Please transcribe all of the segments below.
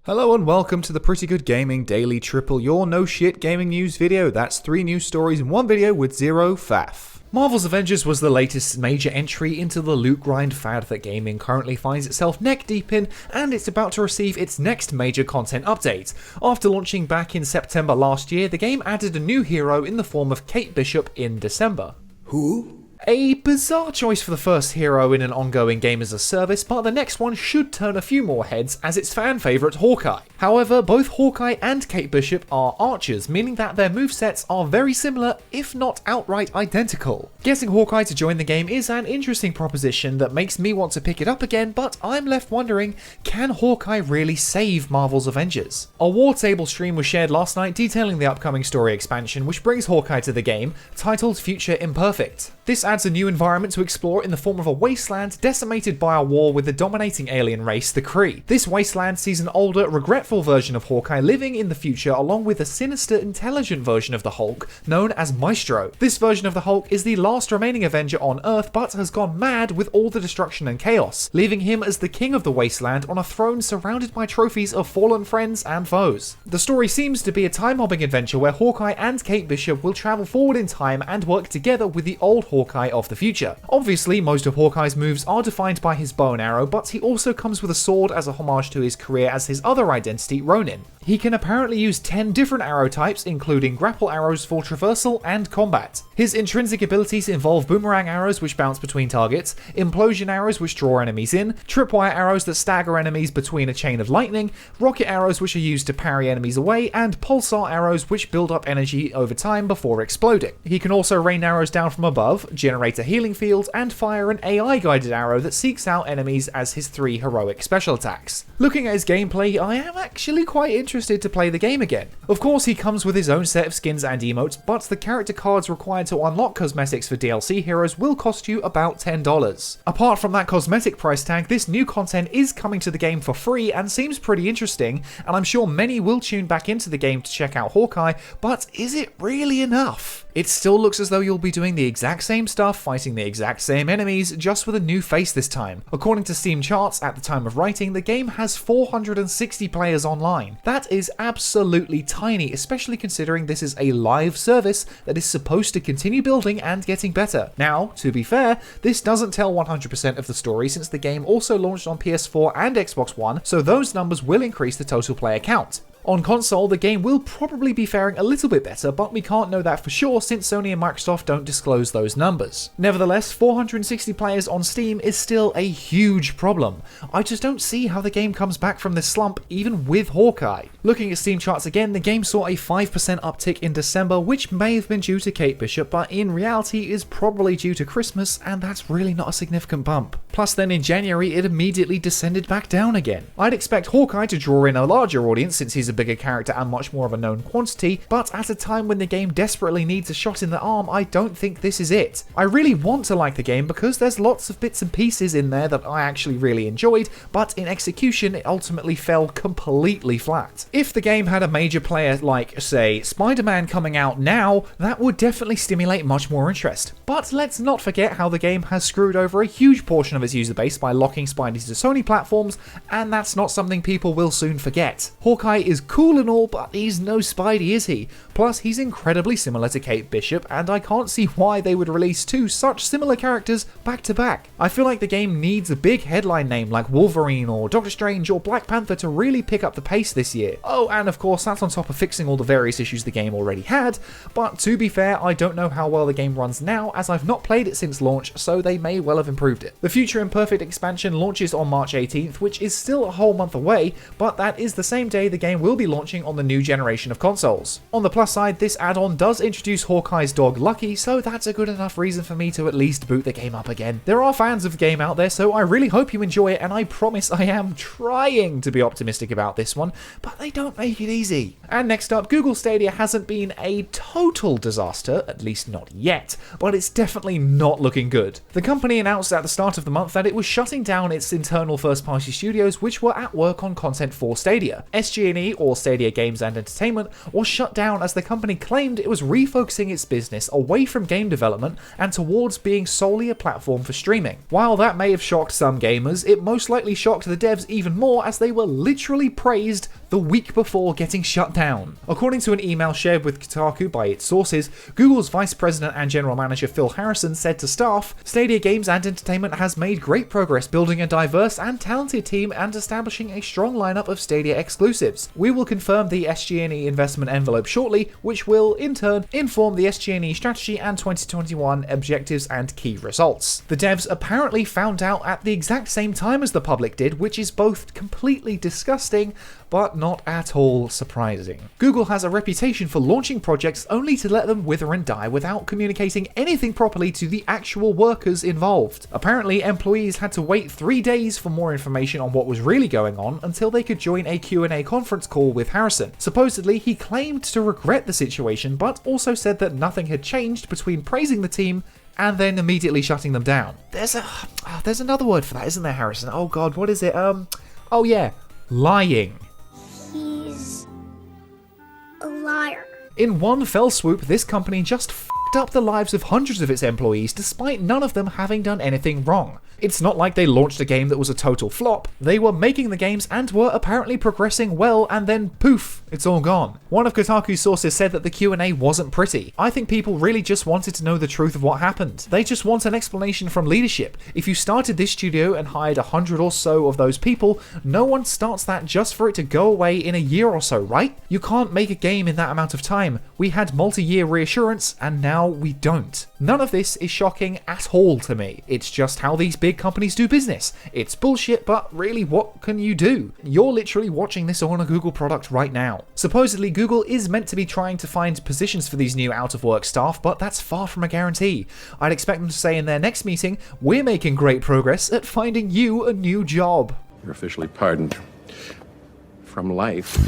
Hello and welcome to the Pretty Good Gaming Daily Triple, your no shit gaming news video. That's 3 news stories in one video with zero faff. Marvel's Avengers was the latest major entry into the loot grind fad that gaming currently finds itself neck deep in, and it's about to receive its next major content update. After launching back in September last year, the game added a new hero in the form of Kate Bishop in December. Who? A bizarre choice for the first hero in an ongoing game as a service, but the next one should turn a few more heads as its fan favourite Hawkeye. However, both Hawkeye and Kate Bishop are archers, meaning that their movesets are very similar, if not outright identical. Getting Hawkeye to join the game is an interesting proposition that makes me want to pick it up again, but I'm left wondering, can Hawkeye really save Marvel's Avengers? A War Table stream was shared last night detailing the upcoming story expansion which brings Hawkeye to the game, titled Future Imperfect. This adds a new environment to explore in the form of a wasteland decimated by a war with the dominating alien race, the Kree. This wasteland sees an older, regretful version of Hawkeye living in the future along with a sinister, intelligent version of the Hulk known as Maestro. This version of the Hulk is the last remaining Avenger on Earth but has gone mad with all the destruction and chaos, leaving him as the king of the wasteland on a throne surrounded by trophies of fallen friends and foes. The story seems to be a time-hopping adventure where Hawkeye and Kate Bishop will travel forward in time and work together with the old Hawkeye of the future. Obviously, most of Hawkeye's moves are defined by his bow and arrow, but he also comes with a sword as a homage to his career as his other identity, Ronin. He can apparently use 10 different arrow types, including grapple arrows for traversal and combat. His intrinsic abilities involve boomerang arrows which bounce between targets, implosion arrows which draw enemies in, tripwire arrows that stagger enemies between a chain of lightning, rocket arrows which are used to parry enemies away, and pulsar arrows which build up energy over time before exploding. He can also rain arrows down from above, generate a healing field, and fire an AI-guided arrow that seeks out enemies as his 3 heroic special attacks. Looking at his gameplay, I am actually quite interested to play the game again. Of course, he comes with his own set of skins and emotes, but the character cards required to unlock cosmetics for DLC heroes will cost you about $10. Apart from that cosmetic price tag, this new content is coming to the game for free and seems pretty interesting, and I'm sure many will tune back into the game to check out Hawkeye, but is it really enough? It still looks as though you'll be doing the exact same stuff, fighting the exact same enemies, just with a new face this time. According to Steam charts, at the time of writing, the game has 460 players online. That is absolutely tiny, especially considering this is a live service that is supposed to continue building and getting better. Now, to be fair, this doesn't tell 100% of the story since the game also launched on PS4 and Xbox One, so those numbers will increase the total player count. On console, the game will probably be faring a little bit better, but we can't know that for sure since Sony and Microsoft don't disclose those numbers. Nevertheless, 460 players on Steam is still a huge problem. I just don't see how the game comes back from this slump even with Hawkeye. Looking at Steam charts again, the game saw a 5% uptick in December, which may have been due to Kate Bishop, but in reality is probably due to Christmas, and that's really not a significant bump. Plus then in January, it immediately descended back down again. I'd expect Hawkeye to draw in a larger audience since he's a bigger character and much more of a known quantity, but at a time when the game desperately needs a shot in the arm, I don't think this is it. I really want to like the game because there's lots of bits and pieces in there that I actually really enjoyed, but in execution it ultimately fell completely flat. If the game had a major player like, say, Spider-Man coming out now, that would definitely stimulate much more interest. But let's not forget how the game has screwed over a huge portion of its user base by locking Spidey to Sony platforms, and that's not something people will soon forget. Hawkeye is cool and all, but he's no Spidey, is he? Plus, he's incredibly similar to Kate Bishop, and I can't see why they would release 2 such similar characters back to back. I feel like the game needs a big headline name like Wolverine or Doctor Strange or Black Panther to really pick up the pace this year. Oh, and of course, that's on top of fixing all the various issues the game already had, but to be fair, I don't know how well the game runs now, as I've not played it since launch, so they may well have improved it. The Future Imperfect expansion launches on March 18th, which is still a whole month away, but that is the same day the game will be launching on the new generation of consoles. On the plus side, this add-on does introduce Hawkeye's dog Lucky, so that's a good enough reason for me to at least boot the game up again. There are fans of the game out there, so I really hope you enjoy it, and I promise I am trying to be optimistic about this one, but they don't make it easy. And next up, Google Stadia hasn't been a total disaster, at least not yet, but it's definitely not looking good. The company announced at the start of the month that it was shutting down its internal first-party studios which were at work on content for Stadia. SG&E or Stadia Games and Entertainment, was shut down as the company claimed it was refocusing its business away from game development and towards being solely a platform for streaming. While that may have shocked some gamers, it most likely shocked the devs even more as they were literally praised the week before getting shut down. According to an email shared with Kotaku by its sources, Google's Vice President and General Manager Phil Harrison said to staff, "Stadia Games and Entertainment has made great progress building a diverse and talented team and establishing a strong lineup of Stadia exclusives. We will confirm the SG&E investment envelope shortly, which will, in turn, inform the SG&E strategy and 2021 objectives and key results." The devs apparently found out at the exact same time as the public did, which is both completely disgusting but not at all surprising. Google has a reputation for launching projects only to let them wither and die without communicating anything properly to the actual workers involved. Apparently, employees had to wait 3 days for more information on what was really going on until they could join a Q&A conference call with Harrison. Supposedly, he claimed to regret the situation, but also said that nothing had changed between praising the team and then immediately shutting them down. There's another word for that, isn't there, Harrison? Oh god, what is it? Oh yeah, lying. He's a liar. In one fell swoop, this company just f***ed up the lives of hundreds of its employees despite none of them having done anything wrong. It's not like they launched a game that was a total flop. They were making the games and were apparently progressing well, and then poof, it's all gone. One of Kotaku's sources said that the Q&A wasn't pretty. I think people really just wanted to know the truth of what happened. They just want an explanation from leadership. If you started this studio and hired 100 or so of those people, no one starts that just for it to go away in a year or so, right? You can't make a game in that amount of time. We had multi-year reassurance, and now we don't. None of this is shocking at all to me. It's just how these big companies do business. It's bullshit, but really, what can you do? You're literally watching this on a Google product right now. Supposedly, Google is meant to be trying to find positions for these new out-of-work staff, but that's far from a guarantee. I'd expect them to say in their next meeting, "We're making great progress at finding you a new job." You're officially pardoned from life.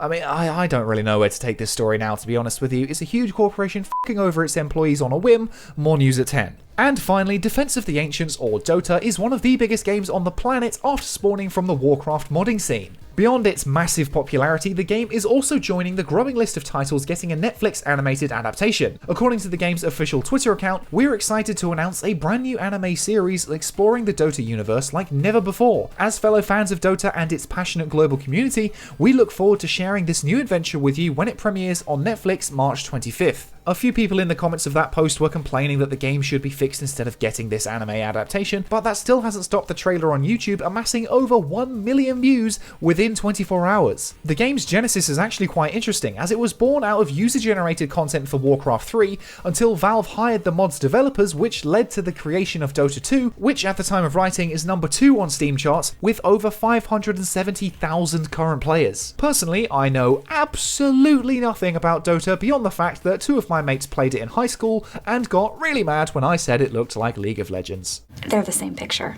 I mean, I don't really know where to take this story now, to be honest with you. It's a huge corporation f***ing over its employees on a whim. More news at 10. And finally, Defense of the Ancients, or Dota, is one of the biggest games on the planet after spawning from the Warcraft modding scene. Beyond its massive popularity, the game is also joining the growing list of titles getting a Netflix animated adaptation. According to the game's official Twitter account, we're excited to announce a brand new anime series exploring the Dota universe like never before. As fellow fans of Dota and its passionate global community, we look forward to sharing this new adventure with you when it premieres on Netflix March 25th. A few people in the comments of that post were complaining that the game should be fixed instead of getting this anime adaptation, but that still hasn't stopped the trailer on YouTube amassing over 1 million views within 24 hours. The game's genesis is actually quite interesting, as it was born out of user-generated content for Warcraft 3 until Valve hired the mod's developers, which led to the creation of Dota 2, which at the time of writing is number 2 on Steam charts with over 570,000 current players. Personally, I know absolutely nothing about Dota beyond the fact that 2 of my mates played it in high school and got really mad when I said it looked like League of Legends. They're the same picture.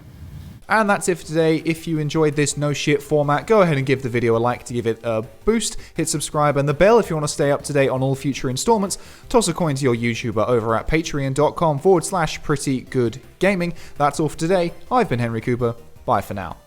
And that's it for today. If you enjoyed this no shit format, go ahead and give the video a like to give it a boost. Hit subscribe and the bell if you want to stay up to date on all future installments. Toss a coin to your YouTuber over at patreon.com/prettygoodgaming. That's all for today. I've been Henry Cooper. Bye for now.